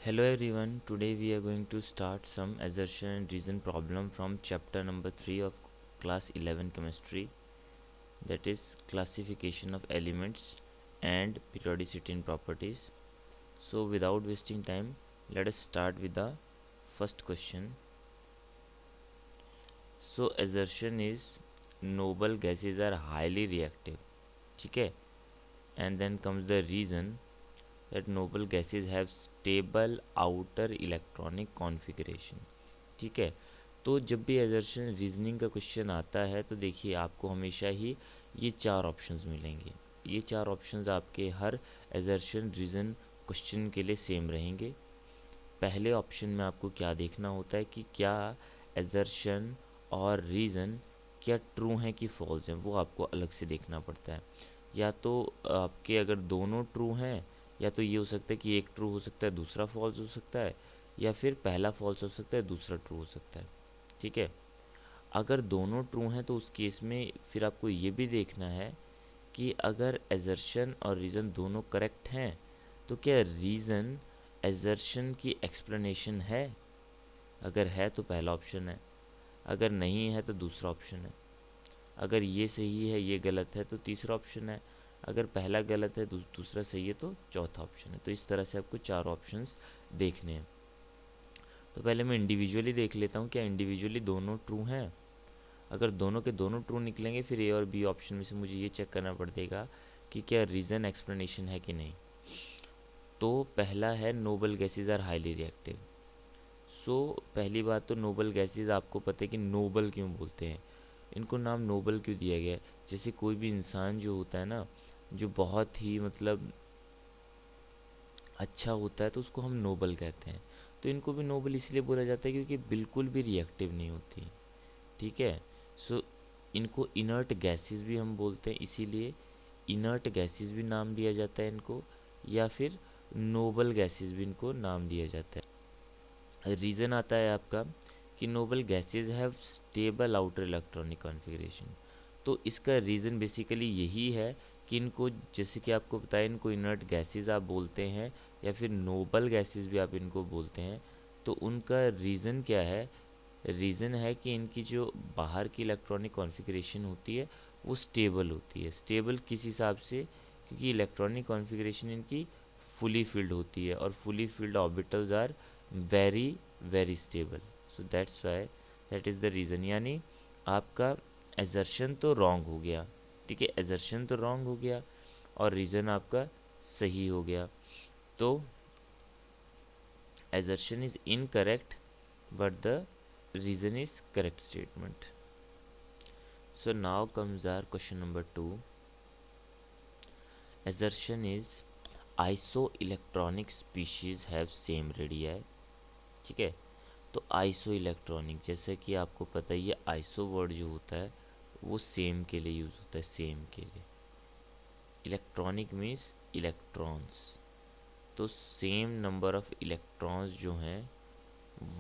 Hello everyone, today we are going to start some assertion and reason problem from chapter number 3 of class 11 chemistry, that is classification of elements and periodicity in properties. So without wasting time, let us start with the first question. So assertion is noble gases are highly reactive, ठीक है, and then comes the reason that noble gases have stable outer electronic configuration. ठीक है, तो जब भी assertion reasoning का question आता है तो देखिए आपको हमेशा ही ये चार ऑप्शंस मिलेंगे। ये चार ऑप्शंस आपके हर एजर्शन रीजन क्वेश्चन के लिए सेम रहेंगे। पहले ऑप्शन में आपको क्या देखना होता है कि क्या एजर्शन और रीज़न क्या ट्रू हैं कि फॉल्स हैं, वो आपको अलग से देखना पड़ता है। या तो आपके अगर दोनों ट्रू हैं, या तो ये हो सकता है कि एक ट्रू हो सकता है दूसरा फॉल्स हो सकता है, या फिर पहला फॉल्स हो सकता है दूसरा ट्रू हो सकता है। ठीक है, अगर दोनों ट्रू हैं तो उस केस में फिर आपको ये भी देखना है कि अगर एजर्शन और रीज़न दोनों करेक्ट हैं तो क्या रीज़न एजर्शन की एक्सप्लेनेशन है। अगर है तो पहला ऑप्शन है, अगर नहीं है तो दूसरा ऑप्शन है, अगर ये सही है ये गलत है तो तीसरा ऑप्शन है, अगर पहला गलत है दूसरा सही है तो चौथा ऑप्शन है। तो इस तरह से आपको चार ऑप्शंस देखने हैं। तो पहले मैं इंडिविजुअली देख लेता हूँ क्या इंडिविजुअली दोनों ट्रू हैं। अगर दोनों के दोनों ट्रू निकलेंगे फिर ए और बी ऑप्शन में से मुझे ये चेक करना पड़ेगा कि क्या रीज़न एक्सप्लेनेशन है कि नहीं। तो पहला है noble gases are highly reactive. So पहली बात तो नोबल गैसेज आपको पता है कि नोबल क्यों बोलते हैं, इनको नाम नोबल क्यों दिया गया है। जैसे कोई भी इंसान जो होता है ना, जो बहुत ही मतलब अच्छा होता है तो उसको हम नोबल कहते हैं। तो इनको भी नोबल इसलिए बोला जाता है क्योंकि बिल्कुल भी रिएक्टिव नहीं होती। ठीक है, सो इनको इनर्ट गैसेस भी हम बोलते हैं, इसीलिए इनर्ट गैसेस भी नाम दिया जाता है इनको, या फिर नोबल गैसेस भी इनको नाम दिया जाता है। रीज़न आता है आपका कि noble gases have stable outer electronic configuration. तो इसका रीज़न बेसिकली यही है कि इनको, जैसे कि आपको बताया, इनको इनर्ट गैसेस आप बोलते हैं या फिर नोबल गैसेस भी आप इनको बोलते हैं। तो उनका रीज़न क्या है, रीज़न है कि इनकी जो बाहर की इलेक्ट्रॉनिक कॉन्फ़िगरेशन होती है वो स्टेबल होती है। स्टेबल किस हिसाब से, क्योंकि इलेक्ट्रॉनिक कॉन्फ़िगरेशन इनकी फुली फिल्ड होती है और fully filled orbitals are very very stable. So that's why, that is the reason. यानी आपका एजर्शन तो रॉन्ग हो गया, ठीक है, एजर्शन तो रॉन्ग हो गया और रीज़न आपका सही हो गया। तो assertion is incorrect but the reason is correct statement. So now comes our question number 2. Assertion is isoelectronic species have same radii. ठीक है, तो आइसो इलेक्ट्रॉनिक, जैसे कि आपको पता है ये आइसो वर्ड जो होता है वो सेम के लिए यूज़ होता है, सेम के लिए। इलेक्ट्रॉनिक मीन्स इलेक्ट्रॉन्स, तो सेम नंबर ऑफ इलेक्ट्रॉन्स जो हैं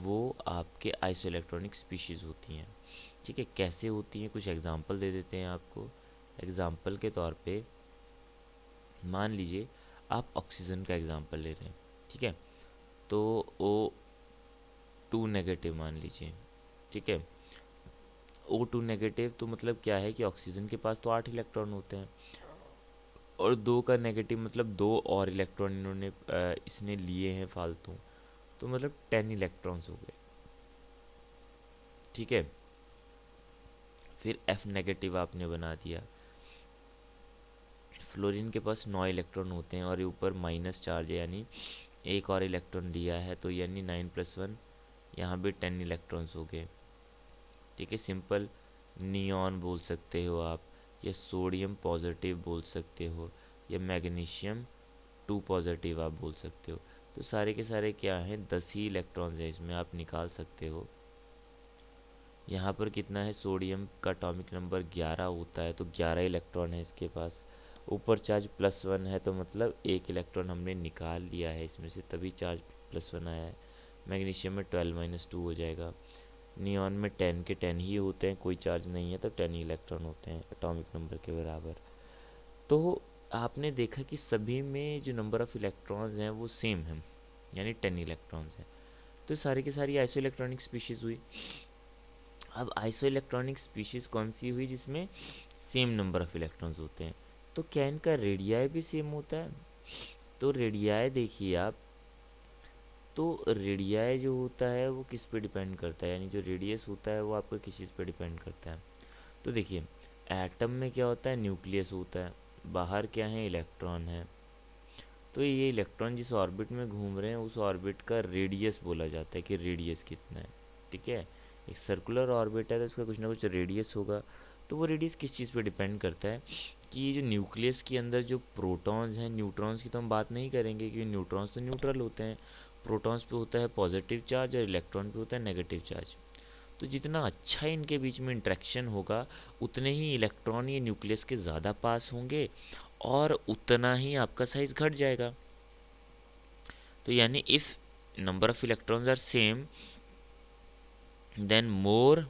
वो आपके आइसो इलेक्ट्रॉनिक स्पीशीज़ होती हैं। ठीक है, कैसे होती हैं कुछ एग्जांपल दे देते हैं आपको। एग्जांपल के तौर पे मान लीजिए आप ऑक्सीजन का एग्जांपल ले रहे हैं, ठीक है, तो O2 नेगेटिव मान लीजिए। ठीक है, O2 नेगेटिव तो मतलब क्या है कि ऑक्सीजन के पास तो 8 इलेक्ट्रॉन होते हैं और 2 का नेगेटिव मतलब 2 और इलेक्ट्रॉन इन्होंने इसने लिए हैं फालतू, तो मतलब 10 इलेक्ट्रॉन्स हो गए। ठीक है, फिर F नेगेटिव आपने बना दिया। फ्लोरीन के पास 9 इलेक्ट्रॉन होते हैं और ये ऊपर माइनस चार्ज है, यानी एक और इलेक्ट्रॉन लिया है, तो यानी 9+1, यहाँ भी 10 इलेक्ट्रॉन्स हो गए। ठीक है, सिंपल नियॉन बोल सकते हो आप, या सोडियम पॉजिटिव बोल सकते हो, या मैग्नीशियम 2 पॉजिटिव आप बोल सकते हो। तो सारे के सारे क्या हैं, 10 ही इलेक्ट्रॉन्स हैं इसमें, आप निकाल सकते हो। यहाँ पर कितना है, सोडियम का एटॉमिक नंबर 11 होता है, तो 11 इलेक्ट्रॉन है इसके पास। ऊपर चार्ज +1 है तो मतलब एक इलेक्ट्रॉन हमने निकाल लिया है इसमें से, तभी चार्ज +1 आया है। मैग्नीशियम में 12-2 हो जाएगा। नियॉन में 10 के 10 ही होते हैं, कोई चार्ज नहीं है तो 10 ही इलेक्ट्रॉन होते हैं एटॉमिक नंबर के बराबर। तो आपने देखा कि सभी में जो नंबर ऑफ़ इलेक्ट्रॉन्स हैं वो सेम हैं, यानी 10 इलेक्ट्रॉन्स है। तो सारी की सारी आइसो इलेक्ट्रॉनिक स्पीशीज हुई। अब आइसो इलेक्ट्रॉनिक स्पीशीज कौन सी हुई? जिसमें सेम नंबर ऑफ इलेक्ट्रॉन्स होते हैं। तो क्या इनका रेडियाई भी सेम होता है? तो रेडियाई देखिए आप, तो रेडियाई जो होता है वो किस पे डिपेंड करता है, यानी जो रेडियस होता है वो आपका किस चीज़ पे डिपेंड करता है? तो देखिए, एटम में क्या होता है? न्यूक्लियस होता है, बाहर क्या है? इलेक्ट्रॉन है। तो ये इलेक्ट्रॉन जिस ऑर्बिट में घूम रहे हैं उस ऑर्बिट का रेडियस बोला जाता है कि रेडियस कितना है। ठीक है, एक सर्कुलर ऑर्बिट है तो उसका कुछ ना कुछ रेडियस होगा। तो वो रेडियस किस चीज़ पे डिपेंड करता है? कि ये जो न्यूक्लियस के अंदर जो प्रोटॉन्स हैं, न्यूट्रॉन्स की तो हम बात नहीं करेंगे क्योंकि न्यूट्रॉन्स तो न्यूट्रल होते हैं। प्रोटॉन्स पे होता है पॉजिटिव चार्ज और इलेक्ट्रॉन पे होता है नेगेटिव चार्ज। तो जितना अच्छा इनके बीच में इंट्रैक्शन होगा उतने ही इलेक्ट्रॉन ये न्यूक्लियस के ज़्यादा पास होंगे और उतना ही आपका साइज घट जाएगा। तो यानी if number of electrons are same then more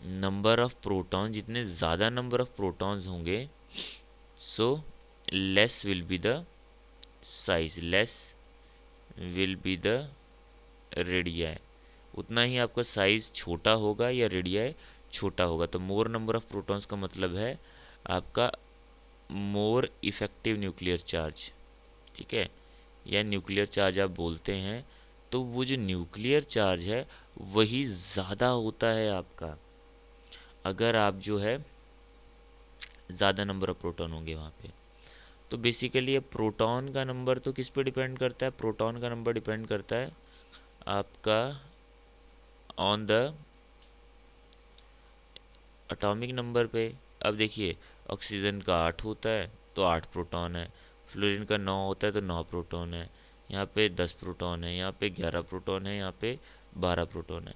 number of proton, जितने ज़्यादा नंबर ऑफ प्रोटॉन्स होंगे so less will be the size, less will be the radii, उतना ही आपका साइज छोटा होगा या रेडियाई छोटा होगा। तो मोर नंबर ऑफ प्रोटॉन्स का मतलब है आपका मोर इफेक्टिव न्यूक्लियर चार्ज। ठीक है, या न्यूक्लियर चार्ज आप बोलते हैं। तो वो जो न्यूक्लियर चार्ज है वही ज़्यादा होता है आपका, अगर आप जो है ज़्यादा नंबर ऑफ प्रोटॉन होंगे वहाँ पे। तो बेसिकली ये प्रोटॉन का नंबर तो किस पे डिपेंड करता है? प्रोटॉन का नंबर डिपेंड करता है आपका ऑन द एटॉमिक नंबर पे। अब देखिए, ऑक्सीजन का 8 होता है तो 8 प्रोटॉन है, फ्लोरीन का 9 होता है तो 9 प्रोटॉन है, यहाँ पे 10 प्रोटॉन है, यहाँ पे 11 प्रोटॉन है, यहाँ पे 12 प्रोटॉन है।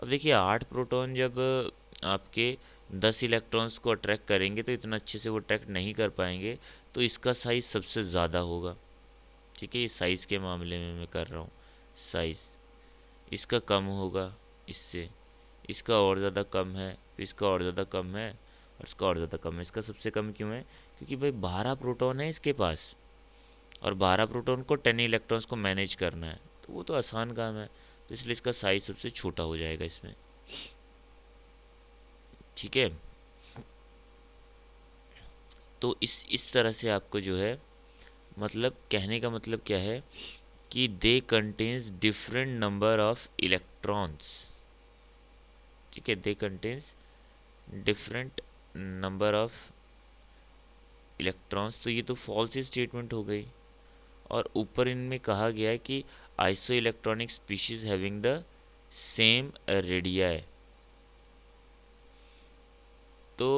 अब देखिए 8 प्रोटॉन जब आपके 10 इलेक्ट्रॉन्स को अट्रैक्ट करेंगे तो इतना अच्छे से वो अट्रैक्ट नहीं कर पाएंगे, तो इसका साइज सबसे ज़्यादा होगा। ठीक है, ये साइज़ के मामले में मैं कर रहा हूँ, साइज़ इसका कम होगा इससे, इसका और ज़्यादा कम है, फिर इसका और ज़्यादा कम है और इसका और ज़्यादा कम है। इसका सबसे कम क्यों है? क्योंकि भाई 12 प्रोटॉन है इसके पास और 12 प्रोटॉन को 10 इलेक्ट्रॉन्स को मैनेज करना है, तो वो तो आसान काम है। तो इसलिए इसका साइज सबसे छोटा हो जाएगा इसमें। ठीक है, तो इस तरह से आपको जो है, मतलब कहने का मतलब क्या है कि they contains different number of electrons. ठीक है, they contains different number of electrons. तो ये तो फॉल्स स्टेटमेंट हो गई। और ऊपर इनमें कहा गया है कि iso electronic species having the same radii. तो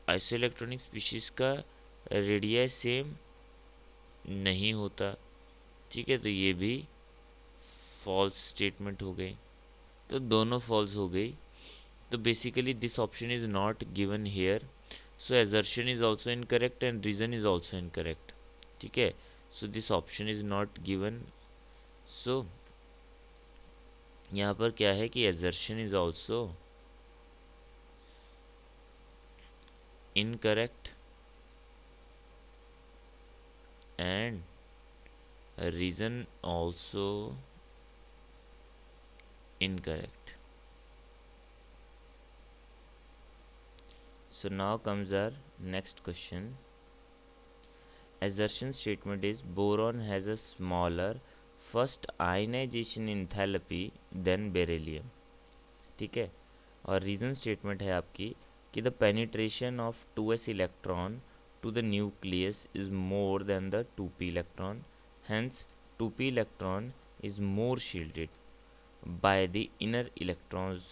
आइसो इलेक्ट्रॉनिक स्पीशीज का रेडियाई सेम नहीं होता। ठीक है, तो ये भी फॉल्स स्टेटमेंट हो गई। तो दोनों फॉल्स हो गई। तो basically this option is not given here, so assertion is also incorrect and reason is also incorrect. ठीक है, so this option is not given. So यहाँ पर क्या है कि assertion is also incorrect and reason also incorrect. So now comes our next question. Assertion statement is boron has a smaller first ionization enthalpy than beryllium. ठीक है, और reason statement है आपकी कि the penetration of 2s electron to the nucleus is more than the 2p electron, hence 2p electron is more shielded by the inner electrons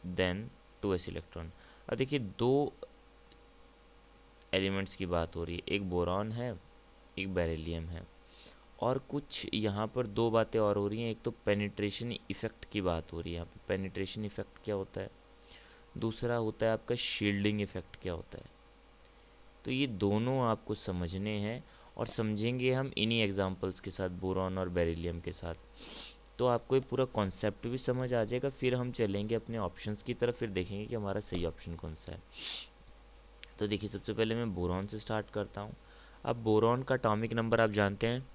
than 2s electron. अब देखिए, दो elements की बात हो रही है, एक बोरॉन है एक बेरिलियम है, और कुछ यहाँ पर दो बातें और हो रही हैं। एक तो पेनिट्रेशन इफेक्ट की बात हो रही है। यहाँ पे पेनिट्रेशन इफेक्ट क्या होता है, दूसरा होता है आपका शील्डिंग इफेक्ट क्या होता है। तो ये दोनों आपको समझने हैं और समझेंगे हम इन्हीं एग्जांपल्स के साथ, बोरॉन और बेरिलियम के साथ। तो आपको ये पूरा कॉन्सेप्ट भी समझ आ जाएगा। फिर हम चलेंगे अपने ऑप्शंस की तरफ, फिर देखेंगे कि हमारा सही ऑप्शन कौन सा है। तो देखिए, सबसे पहले मैं बोरॉन से स्टार्ट करता हूँ। अब बोरॉन का एटॉमिक नंबर आप जानते हैं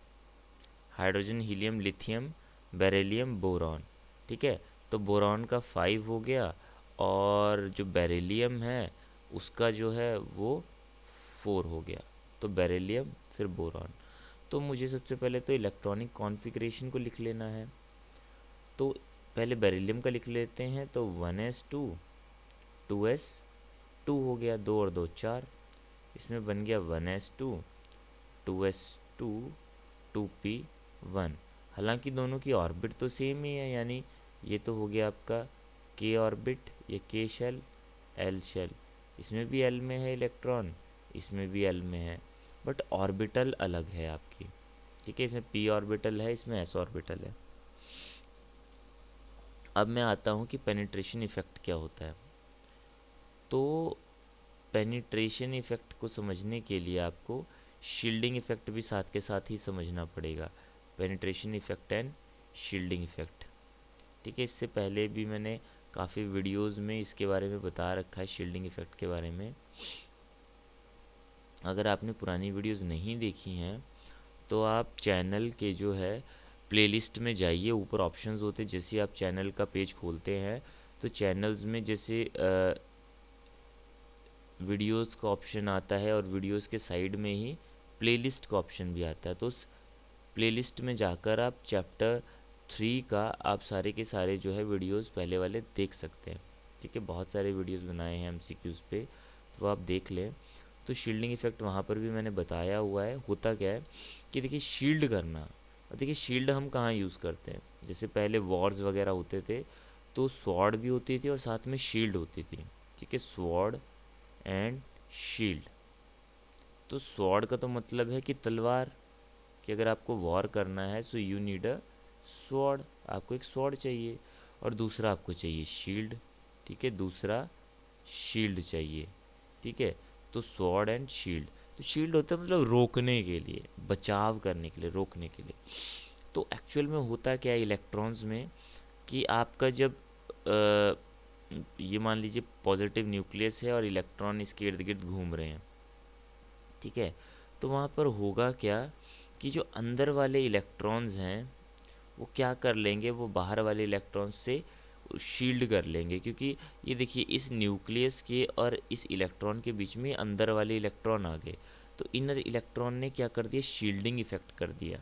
hydrogen, helium, lithium, beryllium, boron. ठीक है, तो बोरॉन का 5 हो गया, और जो बेरिलियम है उसका जो है वो 4 हो गया। तो बेरिलियम फिर बोरॉन। तो मुझे सबसे पहले तो इलेक्ट्रॉनिक कॉन्फ़िगरेशन को लिख लेना है। तो पहले बेरिलियम का लिख लेते हैं। तो 1s2 2s2 हो गया, 2 और 2 4, इसमें बन गया 1s2 2s2 2p1। हालांकि दोनों की ऑर्बिट तो सेम ही है, यानी ये तो हो गया आपका k ऑर्बिट, ये k शेल, l शेल। इसमें भी l में है इलेक्ट्रॉन, इसमें भी l में है, बट ऑर्बिटल अलग है आपकी। ठीक है, इसमें p ऑर्बिटल है, इसमें s ऑर्बिटल है। अब मैं आता हूँ कि पेनिट्रेशन इफेक्ट क्या होता है। तो पेनिट्रेशन इफेक्ट को समझने के लिए आपको शील्डिंग इफेक्ट भी साथ के साथ ही समझना पड़ेगा। Penetration effect and shielding effect. ठीक है, इससे पहले भी मैंने काफ़ी वीडियोस में इसके बारे में बता रखा है, शील्डिंग इफेक्ट के बारे में। अगर आपने पुरानी वीडियोस नहीं देखी हैं तो आप चैनल के जो है प्लेलिस्ट में जाइए, ऊपर ऑप्शंस होते हैं। जैसे आप चैनल का पेज खोलते हैं तो चैनल्स में जैसे वीडियोस का ऑप्शन आता है, और वीडियोस के साइड में ही प्लेलिस्ट का ऑप्शन भी आता है। तो उस प्लेलिस्ट में जाकर आप चैप्टर 3 का आप सारे के सारे जो है वीडियोस पहले वाले देख सकते हैं। ठीक है, बहुत सारे वीडियोस बनाए हैं एमसीक्यूज़ पे, तो आप देख लें। तो शील्डिंग इफेक्ट वहाँ पर भी मैंने बताया हुआ है। होता क्या है कि देखिए शील्ड करना, और देखिए शील्ड हम कहाँ यूज़ करते हैं। जैसे पहले वॉर्स वगैरह होते थे तो स्वॉर्ड भी होती थी और साथ में शील्ड होती थी। ठीक है, स्वॉर्ड एंड शील्ड। तो स्वॉर्ड का तो मतलब है कि तलवार, कि अगर आपको वॉर करना है so you need a sword, आपको एक स्वॉर्ड चाहिए। और दूसरा आपको चाहिए शील्ड। ठीक है, दूसरा शील्ड चाहिए। ठीक है, तो स्वॉर्ड एंड शील्ड। तो शील्ड होता है मतलब रोकने के लिए, बचाव करने के लिए, रोकने के लिए। तो एक्चुअल में होता क्या है इलेक्ट्रॉन्स में, कि आपका जब ये मान लीजिए पॉजिटिव न्यूक्लियस है और इलेक्ट्रॉन इसके इर्द गिर्द घूम रहे हैं। ठीक है, तो वहाँ पर होगा क्या कि जो अंदर वाले इलेक्ट्रॉन्स हैं वो क्या कर लेंगे, वो बाहर वाले इलेक्ट्रॉन्स से शील्ड कर लेंगे। क्योंकि ये देखिए इस न्यूक्लियस के और इस इलेक्ट्रॉन के बीच में अंदर वाले इलेक्ट्रॉन आ गए, तो इनर इलेक्ट्रॉन ने क्या कर दिया, शील्डिंग इफेक्ट कर दिया।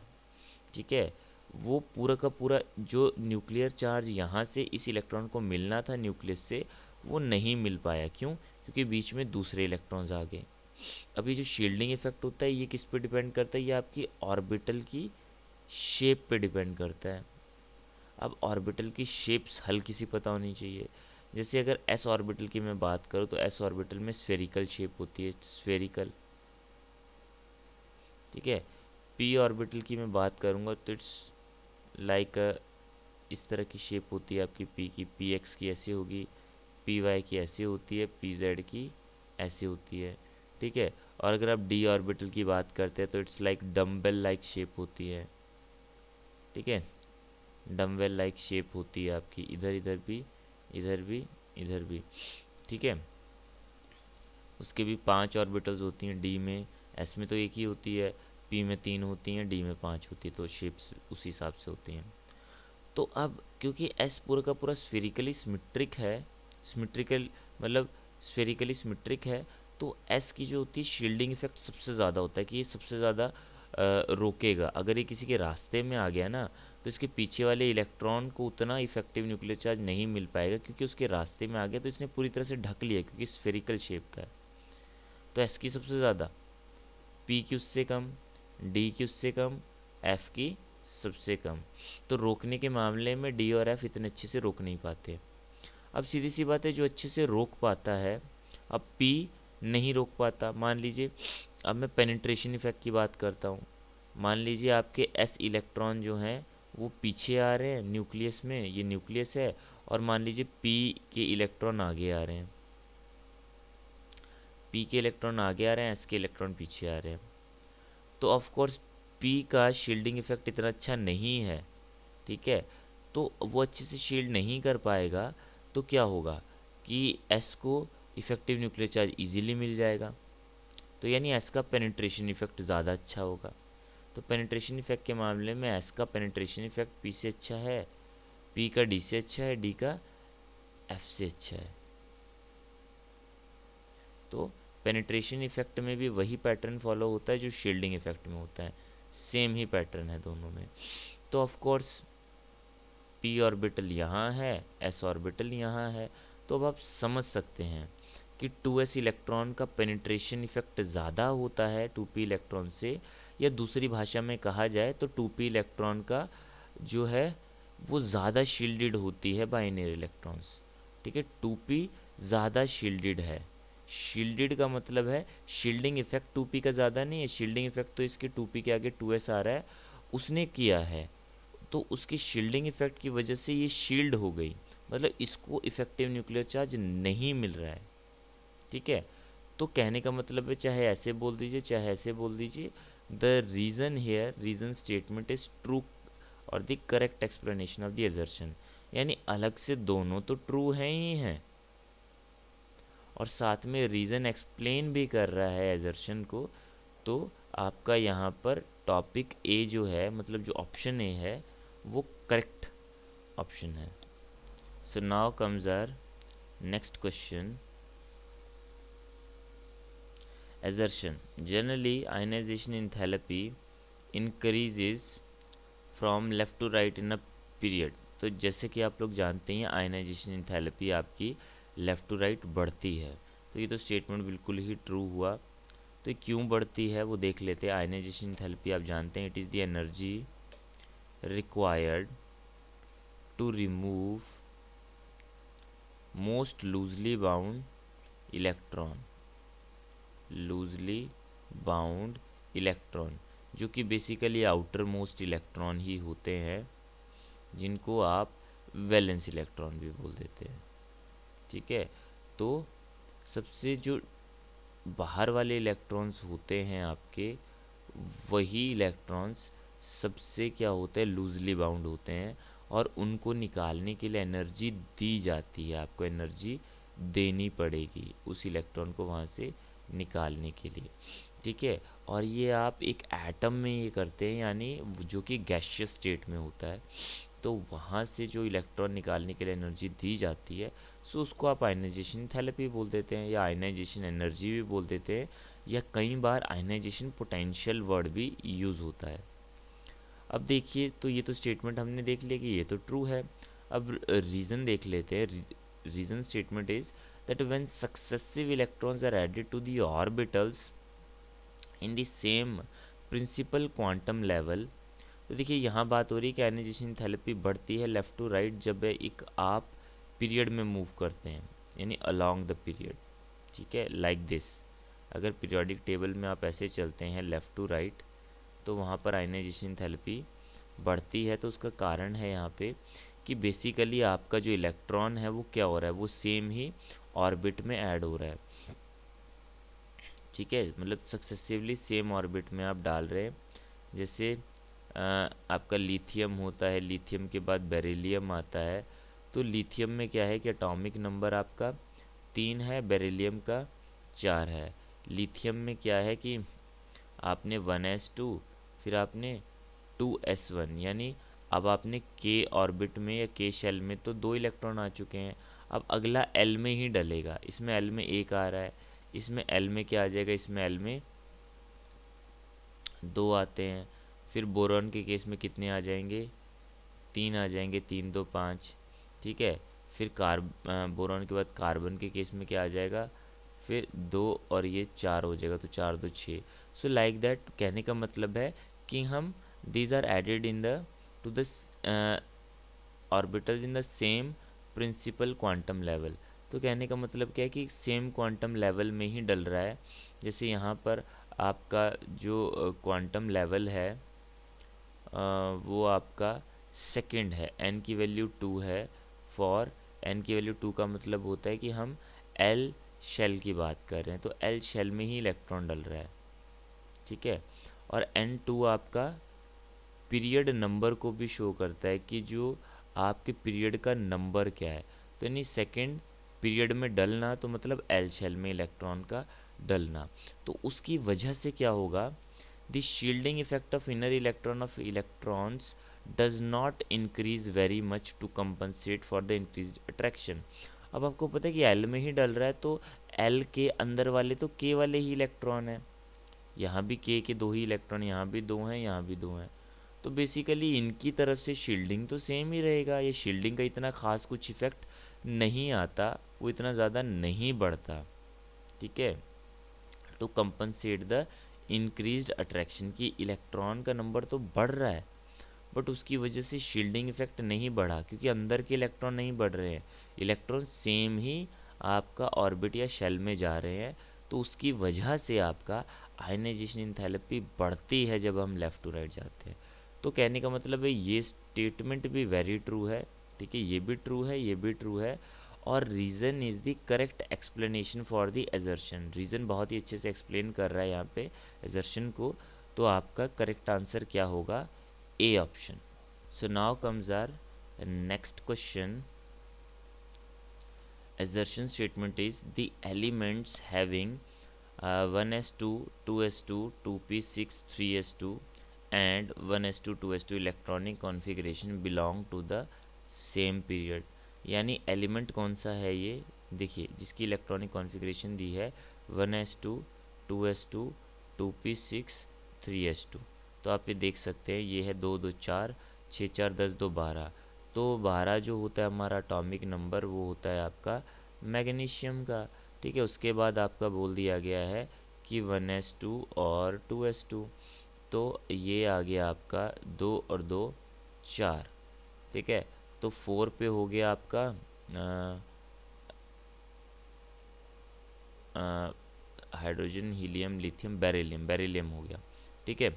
ठीक है, वो पूरा का पूरा जो न्यूक्लियर चार्ज यहाँ से इस इलेक्ट्रॉन को मिलना था न्यूक्लियस से, वो नहीं मिल पाया। क्यों? क्योंकि बीच में दूसरे इलेक्ट्रॉन्स आ गए। अब ये जो शील्डिंग इफेक्ट होता है ये किस पे डिपेंड करता है, ये आपकी ऑर्बिटल की शेप पे डिपेंड करता है। अब ऑर्बिटल की शेप्स हल्की सी पता होनी चाहिए। जैसे अगर एस ऑर्बिटल की मैं बात करूँ तो एस ऑर्बिटल में स्फेरिकल शेप होती है, स्फेरिकल। ठीक है, पी ऑर्बिटल की मैं बात करूँगा तो इट्स लाइक इस तरह की शेप होती है आपकी पी की, पी एक्स की ऐसी होगी, पी वाई की ऐसी होती है, पी जेड की ऐसी होती है। ठीक है, और अगर आप डी ऑर्बिटल की बात करते हैं तो it's like dumbbell like shape होती है। ठीक है, डम्बेल लाइक शेप होती है आपकी, इधर इधर भी, इधर भी, इधर भी। ठीक है, उसके भी 5 ऑर्बिटल्स होती हैं डी में, एस में तो एक ही होती है, पी में 3 होती हैं, डी में 5 होती है, तो शेप्स उस हिसाब से होती हैं। तो अब क्योंकि एस पूरा का पूरा स्फेरिकली सिमेट्रिक है, सिमेट्रिकल मतलब स्फेरिकली सिमेट्रिक है, तो एस की जो होती है शील्डिंग इफेक्ट सबसे ज़्यादा होता है, कि ये सबसे ज़्यादा रोकेगा। अगर ये किसी के रास्ते में आ गया ना तो इसके पीछे वाले इलेक्ट्रॉन को उतना इफेक्टिव न्यूक्लियर चार्ज नहीं मिल पाएगा, क्योंकि उसके रास्ते में आ गया तो इसने पूरी तरह से ढक लिया, क्योंकि स्फेरिकल शेप का है। तो एस की सबसे ज़्यादा, पी की उससे कम, डी की उससे कम, एफ की सबसे कम। तो रोकने के मामले में डी और एफ इतने अच्छे से रोक नहीं पाते। अब सीधी सी बात है, जो अच्छे से रोक पाता है, अब पी नहीं रोक पाता। मान लीजिए अब मैं पेनिट्रेशन इफेक्ट की बात करता हूँ। मान लीजिए आपके एस इलेक्ट्रॉन जो हैं वो पीछे आ रहे हैं न्यूक्लियस में, ये न्यूक्लियस है, और मान लीजिए पी के इलेक्ट्रॉन आगे आ रहे हैं, पी के इलेक्ट्रॉन आगे आ रहे हैं, एस के इलेक्ट्रॉन पीछे आ रहे हैं। तो ऑफ कोर्स पी का शील्डिंग इफेक्ट इतना अच्छा नहीं है। ठीक है, तो वो अच्छे से शील्ड नहीं कर पाएगा, तो क्या होगा कि एस को इफेक्टिव न्यूक्लियर चार्ज इजीली मिल जाएगा। तो यानी एस का पेनिट्रेशन इफेक्ट ज़्यादा अच्छा होगा। तो पेनिट्रेशन इफेक्ट के मामले में एस का पेनिट्रेशन इफेक्ट पी से अच्छा है, पी का डी से अच्छा है, डी का एफ से अच्छा है। तो पेनिट्रेशन इफेक्ट में भी वही पैटर्न फॉलो होता है जो शील्डिंग इफेक्ट में होता है, सेम ही पैटर्न है दोनों में। तो ऑफ कोर्स पी ऑर्बिटल यहाँ है, एस ऑर्बिटल यहाँ है, तो अब आप समझ सकते हैं कि 2s इलेक्ट्रॉन का पेनिट्रेशन इफेक्ट ज़्यादा होता है 2p इलेक्ट्रॉन से, या दूसरी भाषा में कहा जाए तो 2p इलेक्ट्रॉन का जो है वो ज़्यादा शील्डेड होती है बाइनरी इलेक्ट्रॉन्स। ठीक है, 2p ज़्यादा शील्डेड है। शील्डेड का मतलब है शील्डिंग इफेक्ट 2p का ज़्यादा नहीं है, शील्डिंग इफेक्ट तो इसके 2p के आगे 2s आ रहा है, उसने किया है, तो उसकी शील्डिंग इफेक्ट की वजह से ये शील्ड हो गई, मतलब इसको इफेक्टिव न्यूक्लियर चार्ज नहीं मिल रहा है। ठीक है, तो कहने का मतलब है चाहे ऐसे बोल दीजिए चाहे ऐसे बोल दीजिए, the reason here, reason statement is true और the correct explanation of the assertion. यानी अलग से दोनों तो ट्रू हैं ही हैं, और साथ में रीज़न एक्सप्लेन भी कर रहा है असर्शन को। तो आपका यहाँ पर टॉपिक ए जो है, मतलब जो ऑप्शन ए है, वो करेक्ट ऑप्शन है। So now comes our next question. Assertion: generally ionization enthalpy increases from left to right in a period। तो जैसे कि आप लोग जानते हैं आयनाइजेशन इंथैल्पी आपकी लेफ़्ट टू राइट बढ़ती है, तो ये तो स्टेटमेंट बिल्कुल ही ट्रू हुआ। तो ये क्यों बढ़ती है वो देख लेते हैं। आयनाइजेशन इंथैल्पी आप जानते हैं, it is the energy required to remove most loosely bound electron, loosely bound electron, जो कि बेसिकली आउटर मोस्ट इलेक्ट्रॉन ही होते हैं, जिनको आप वैलेंस इलेक्ट्रॉन भी बोल देते हैं। ठीक है, तो सबसे जो बाहर वाले इलेक्ट्रॉन्स होते हैं आपके, वही इलेक्ट्रॉन्स सबसे क्या होते हैं, लूजली बाउंड होते हैं, और उनको निकालने के लिए एनर्जी दी जाती है, आपको एनर्जी देनी पड़ेगी उस इलेक्ट्रॉन को वहाँ से निकालने के लिए। ठीक है, और ये आप एक एटम में ये करते हैं, यानी जो कि गैसियस स्टेट में होता है, तो वहाँ से जो इलेक्ट्रॉन निकालने के लिए एनर्जी दी जाती है, सो उसको आप आयनाइजेशन थेरेपी बोल देते हैं, या आयनाइजेशन एनर्जी भी बोल देते हैं, या कई बार आयनाइजेशन पोटेंशियल वर्ड भी यूज़ होता है। अब देखिए, तो ये तो स्टेटमेंट हमने देख लिया कि ये तो ट्रू है। अब रीज़न देख लेते हैं। Reason statement is that when successive electrons are added to the orbitals in the same principal quantum level। तो देखिए यहाँ बात हो रही है कि आयनाइजेशन एंथैल्पी बढ़ती है लेफ़्ट टू राइट जब एक आप पीरियड में मूव करते हैं, यानी अलोंग द पीरियड। ठीक है, लाइक दिस, अगर पीरियोडिक टेबल में आप ऐसे चलते हैं लेफ़्ट टू राइट, तो वहाँ पर आयनाइजेशन एंथैल्पी बढ़ती है। तो उसका कारण है यहाँ पे कि बेसिकली आपका जो इलेक्ट्रॉन है वो क्या हो रहा है, वो सेम ही ऑर्बिट में ऐड हो रहा है। ठीक है, मतलब सक्सेसिवली सेम ऑर्बिट में आप डाल रहे हैं। जैसे आपका लिथियम होता है, लिथियम के बाद बेरिलियम आता है, तो लिथियम में क्या है कि एटॉमिक नंबर आपका 3 है, बेरिलियम का 4 है। लिथियम में क्या है कि आपने 1s2, फिर आपने 2s1, यानी अब आपने k ऑर्बिट में या k शेल में तो 2 इलेक्ट्रॉन आ चुके हैं। अब अगला l में ही डलेगा, इसमें l में 1 आ रहा है, इसमें l में क्या आ जाएगा, इसमें l में 2 आते हैं। फिर बोरॉन के केस में कितने आ जाएंगे, 3 आ जाएंगे, 3 2 5। ठीक है, फिर बोरॉन के बाद कार्बन के केस में क्या आ जाएगा, फिर 2 और ये 4 हो जाएगा, तो 4 2 6। सो लाइक दैट, कहने का मतलब है कि हम these are added in the to the orbitals in the same principal quantum level। तो कहने का मतलब क्या है कि सेम क्वांटम लेवल में ही डल रहा है। जैसे यहाँ पर आपका जो क्वांटम लेवल है वो आपका सेकंड है, n की वैल्यू 2 है। फॉर n की वैल्यू 2 का मतलब होता है कि हम l शेल की बात कर रहे हैं, तो l शेल में ही इलेक्ट्रॉन डल रहा है। ठीक है, और n2 आपका पीरियड नंबर को भी शो करता है कि जो आपके पीरियड का नंबर क्या है। तो यानी सेकंड पीरियड में डलना, तो मतलब एल शेल में इलेक्ट्रॉन का डलना। तो उसकी वजह से क्या होगा the shielding effect of inner electron of electrons does not increase very much to compensate for the increase attraction. अब आपको पता है कि एल में ही डल रहा है, तो एल के अंदर वाले तो के वाले ही इलेक्ट्रॉन है, यहाँ भी के दो ही इलेक्ट्रॉन, यहाँ भी दो हैं, यहाँ भी दो हैं, तो बेसिकली इनकी तरफ से शील्डिंग तो सेम ही रहेगा। ये शील्डिंग का इतना खास कुछ इफेक्ट नहीं आता, वो इतना ज़्यादा नहीं बढ़ता, ठीक है। To compensate the increased attraction, की इलेक्ट्रॉन का नंबर तो बढ़ रहा है बट उसकी वजह से शील्डिंग इफेक्ट नहीं बढ़ा, क्योंकि अंदर के इलेक्ट्रॉन नहीं बढ़ रहे हैं, इलेक्ट्रॉन सेम ही आपका ऑर्बिट या शेल में जा रहे हैं, तो उसकी वजह से आपका आयनाइजेशन इंथैल्पी बढ़ती है जब हम लेफ़्ट टू राइट जाते हैं। तो कहने का मतलब है ये स्टेटमेंट भी वेरी ट्रू है, ठीक है, ये भी ट्रू है, ये भी ट्रू है, और reason is the correct explanation for the assertion. Reason बहुत ही अच्छे से एक्सप्लेन कर रहा है यहाँ पे एजर्शन को, तो आपका करेक्ट आंसर क्या होगा? A option. So now comes our next question. Assertion statement is the elements having 1s2, 2s2, 2p6, 3s2 and 1s2, 2s2 electronic configuration belong to the same period। यानी element कौन सा है ये, देखिए जिसकी electronic configuration दी है 1s2, 2s2, 2p6, 3s2। तो आप ये देख सकते हैं, ये है 2 2 4, 6 4 10 2 12। तो 12 जो होता है हमारा एटॉमिक नंबर, वो होता है आपका मैग्नीशियम का, ठीक है। उसके बाद आपका बोल दिया गया है कि 1s2 और 2s2, तो ये आ गया आपका 2 और 2 4, ठीक है। तो 4 पे हो गया आपका hydrogen, helium, lithium, beryllium, beryllium हो गया, ठीक है।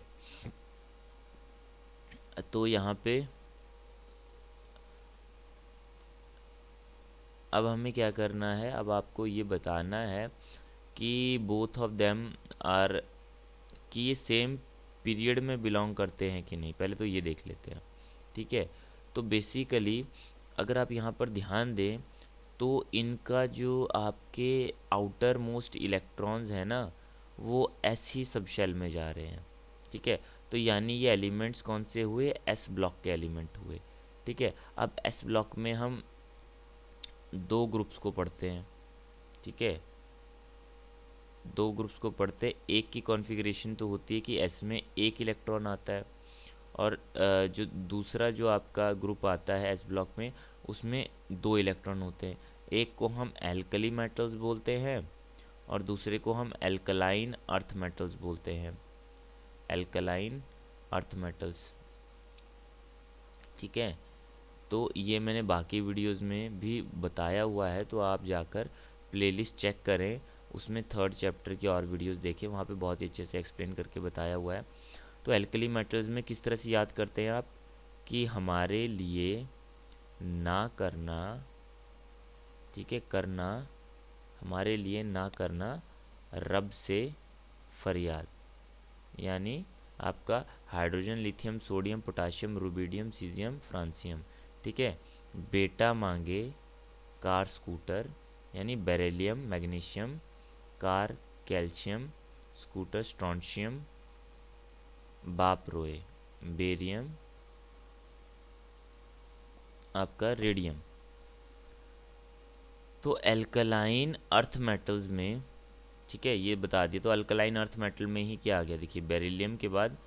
तो यहाँ पे अब हमें क्या करना है, अब आपको ये बताना है कि बोथ ऑफ देम आर, कि ये सेम पीरियड में बिलोंग करते हैं कि नहीं, पहले तो ये देख लेते हैं, ठीक है। तो बेसिकली अगर आप यहाँ पर ध्यान दें तो इनका जो आपके आउटर मोस्ट इलेक्ट्रॉन्स हैं ना, वो एस ही सब शेल में जा रहे हैं, ठीक है। तो यानी ये एलिमेंट्स कौन से हुए? एस ब्लॉक के एलिमेंट हुए, ठीक है। अब एस ब्लॉक में हम दो ग्रुप्स को पढ़ते हैं, ठीक है, दो ग्रुप्स को पढ़ते, एक की कॉन्फ़िगरेशन तो होती है कि एस में एक इलेक्ट्रॉन आता है, और जो दूसरा जो आपका ग्रुप आता है एस ब्लॉक में, उसमें दो इलेक्ट्रॉन होते हैं। एक को हम एल्कली मेटल्स बोलते हैं और दूसरे को हम एल्कलाइन अर्थ मेटल्स बोलते हैं, एल्कलाइन अर्थ मेटल्स, ठीक है। तो ये मैंने बाकी वीडियोस में भी बताया हुआ है, तो आप जाकर प्लेलिस्ट चेक करें, उसमें 3rd चैप्टर की और वीडियोस देखें, वहाँ पे बहुत ही अच्छे से एक्सप्लेन करके बताया हुआ है। तो एल्कली मेटल्स में किस तरह से याद करते हैं आप, कि हमारे लिए ना करना, ठीक है, करना, हमारे लिए ना करना रब से फरियाद, यानी आपका hydrogen, lithium, sodium, potassium, rubidium, caesium, francium, ठीक है। बेटा मांगे कार स्कूटर, यानी beryllium, magnesium, car calcium, scooter strontium, बाप रोए बेरियम, आपका रेडियम। तो एल्कलाइन अर्थ मेटल्स में, ठीक है, ये बता दिए। तो अल्कलाइन अर्थ मेटल में ही क्या आ गया, देखिए बेरिलियम के बाद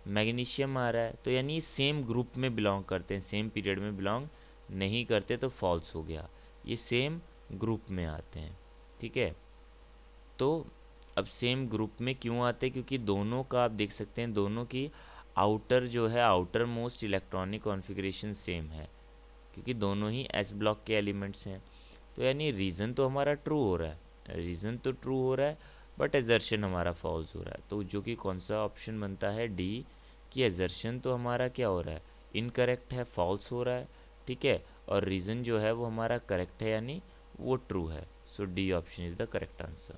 मैग्नीशियम आ रहा है, तो यानी सेम ग्रुप में बिलोंग करते हैं, सेम पीरियड में बिलोंग नहीं करते, तो फॉल्स हो गया, ये सेम ग्रुप में आते हैं, ठीक है। तो अब सेम ग्रुप में क्यों आते हैं, क्योंकि दोनों का आप देख सकते हैं, दोनों की आउटर जो है, outer most electronic configuration same है, क्योंकि दोनों ही एस ब्लॉक के एलिमेंट्स हैं। तो यानी रीज़न तो हमारा ट्रू हो रहा है, रीज़न तो ट्रू हो रहा है, बट एजर्शन हमारा फॉल्स हो रहा है। तो जो कि कौन सा ऑप्शन बनता है? डी, कि एजर्शन तो हमारा क्या हो रहा है? इनकरेक्ट है, फॉल्स हो रहा है, ठीक है, और रीज़न जो है वो हमारा करेक्ट है, यानी वो ट्रू है। So D option is the correct answer.